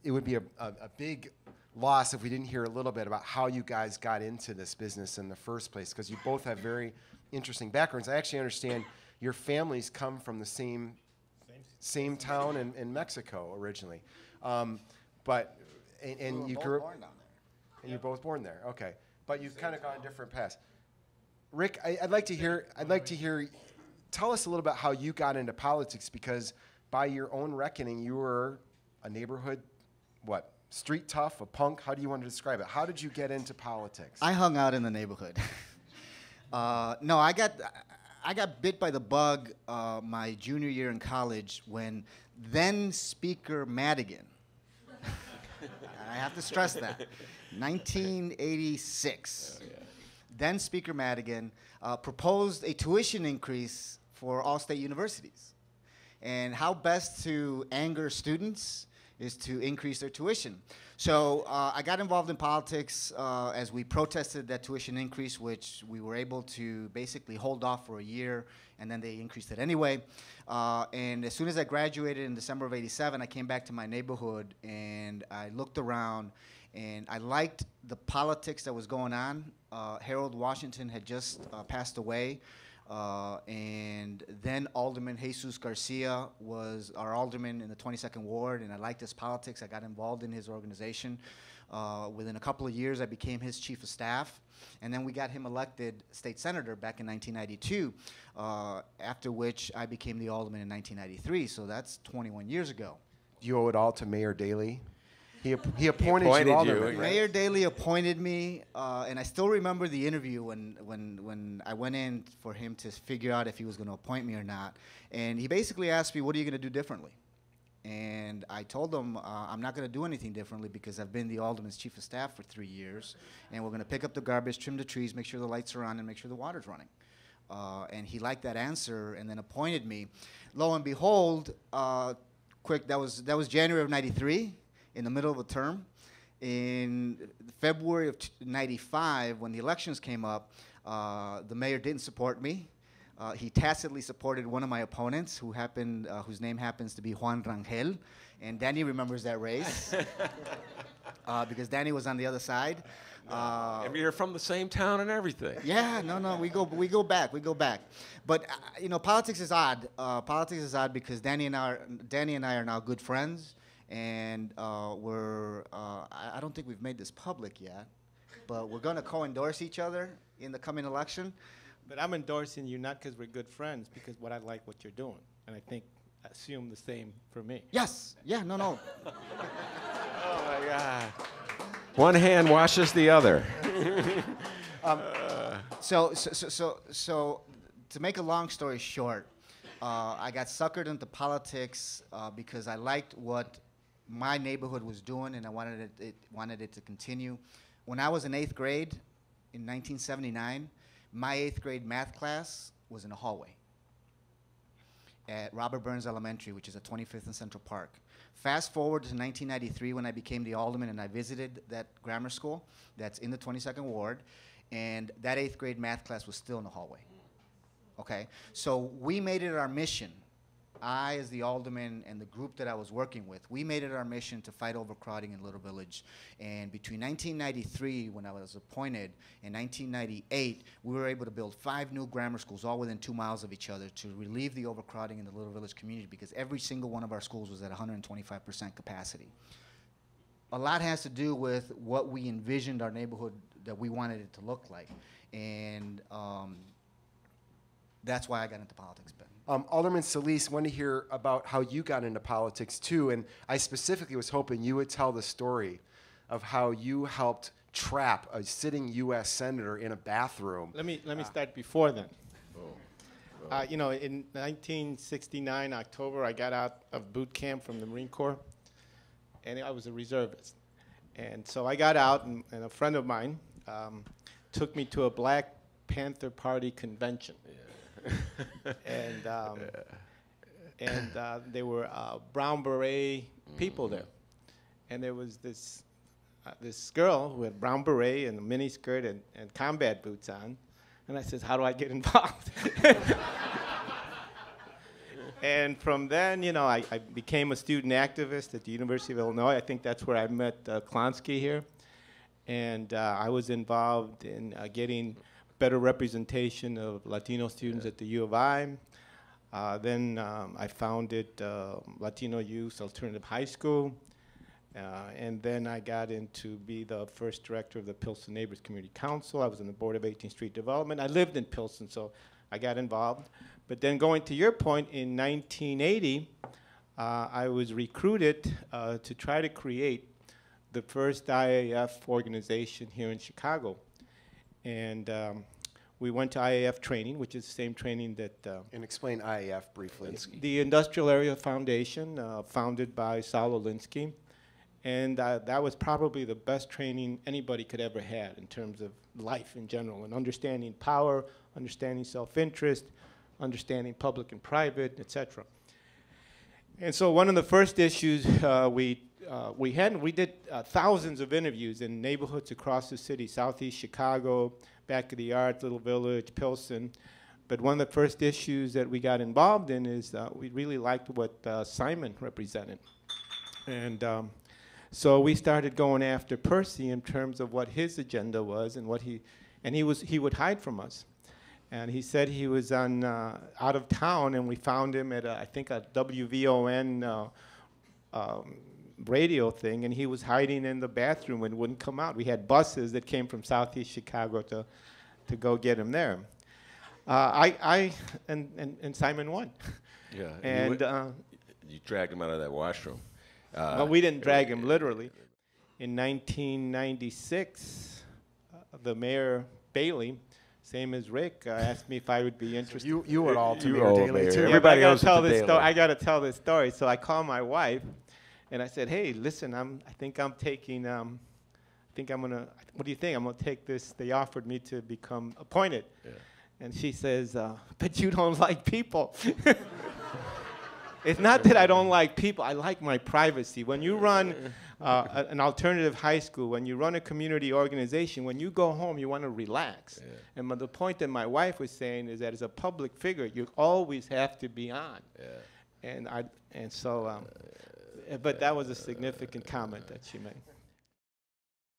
it would be a big loss if we didn't hear a little bit about how you guys got into this business in the first place, because you both have very interesting backgrounds. I actually understand your families come from the same town in Mexico originally, but you grew up, and you're both born there. Okay, but you've kind of gone different paths. Rick, I'd like to hear. Tell us a little bit how you got into politics, because by your own reckoning, you were a neighborhood, street tough, a punk. How do you want to describe it? How did you get into politics? I hung out in the neighborhood. No, I got bit by the bug my junior year in college when then Speaker Madigan, I have to stress that, 1986, then Speaker Madigan proposed a tuition increase for all state universities. And how best to anger students is to increase their tuition. So I got involved in politics as we protested that tuition increase, which we were able to basically hold off for a year, and then they increased it anyway. And as soon as I graduated in December of '87, I came back to my neighborhood, and I looked around, and I liked the politics that was going on. Harold Washington had just passed away. And then Alderman Jesus Garcia was our alderman in the 22nd Ward, and I liked his politics. I got involved in his organization. Within a couple of years, I became his chief of staff, and then we got him elected state senator back in 1992, after which I became the alderman in 1993, so that's 21 years ago. Do you owe it all to Mayor Daley? He appointed you alderman, right? Mayor Daley appointed me, and I still remember the interview when I went in for him to figure out if he was going to appoint me or not. And he basically asked me, what are you going to do differently? And I told him, I'm not going to do anything differently because I've been the alderman's chief of staff for 3 years, and we're going to pick up the garbage, trim the trees, make sure the lights are on, and make sure the water's running. And he liked that answer and then appointed me. Lo and behold, that was January of '93. In the middle of a term. In February of '95, when the elections came up, the mayor didn't support me. He tacitly supported one of my opponents, whose name happens to be Juan Rangel, and Danny remembers that race because Danny was on the other side. And you're from the same town and everything. Yeah, no, we go back. But politics is odd. Politics is odd because Danny and I are now good friends. And I don't think we've made this public yet, but we're going to co-endorse each other in the coming election. But I'm endorsing you not because we're good friends, because I like what you're doing. And I assume the same for me. Yes. Yeah, no. Oh, my God. One hand washes the other. So to make a long story short, I got suckered into politics because I liked what my neighborhood was doing, and I wanted it to continue. When I was in 8th grade in 1979, my 8th grade math class was in a hallway at Robert Burns Elementary, which is at 25th and Central Park. Fast forward to 1993 when I became the alderman and I visited that grammar school that's in the 22nd Ward, and that 8th grade math class was still in the hallway. Okay, so we made it our mission. I, as the alderman, and the group that I was working with, we made it our mission to fight overcrowding in Little Village. And between 1993, when I was appointed, and 1998, we were able to build 5 new grammar schools, all within 2 miles of each other, to relieve the overcrowding in the Little Village community, because every single one of our schools was at 125% capacity. A lot has to do with what we envisioned our neighborhood, that we wanted it to look like. And that's why I got into politics, Ben. Alderman Solis, want to hear about how you got into politics too, and I specifically was hoping you would tell the story of how you helped trap a sitting U.S. senator in a bathroom. Let me start before then. In 1969 October, I got out of boot camp from the Marine Corps, and I was a reservist. And so I got out, and a friend of mine took me to a Black Panther Party convention. And there were brown beret people there, and there was this girl who had brown beret and a mini skirt and combat boots on, and I said, "How do I get involved?" And from then, you know, I became a student activist at the University of Illinois. I think that's where I met Klonsky here. And I was involved in getting better representation of Latino students at the U of I. Then I founded Latino Youth Alternative High School. And then I got into be the first director of the Pilsen Neighbors Community Council. I was on the board of 18th Street Development. I lived in Pilsen, so I got involved. But then going to your point, in 1980, I was recruited to try to create the first IAF organization here in Chicago. And we went to IAF training, which is the same training that... and explain IAF briefly. The Industrial Area Foundation, founded by Saul Alinsky. And that was probably the best training anybody could ever had in terms of life in general, and understanding power, understanding self-interest, understanding public and private, etc. And so one of the first issues we did thousands of interviews in neighborhoods across the city, Southeast Chicago, Back of the Arts, Little Village, Pilsen. But one of the first issues that we got involved in is we really liked what Simon represented. And so we started going after Percy in terms of what his agenda was and what he would hide from us. And he said he was out of town, and we found him at I think a WVON radio thing, and he was hiding in the bathroom and wouldn't come out. We had buses that came from Southeast Chicago to go get him there. And Simon won. Yeah. And you dragged him out of that washroom. Well, we didn't drag him literally. In 1996, the mayor, Bailey, same as Rick, asked me if I would be interested. You were all to You Mayor owe Daley, Mayor. too. Everybody I else gotta tell is this the story. Daley. I got to tell this story. So I called my wife, and I said, "Hey, listen, I think I'm taking. I think I'm gonna. What do you think? I'm gonna take this. They offered me to become appointed." Yeah. And she says, "But you don't like people." It's not that I don't like people. I like my privacy. When you run an alternative high school, when you run a community organization, when you go home, you want to relax. Yeah. And the point that my wife was saying is that as a public figure, you always have to be on. Yeah. But that was a significant comment that she made.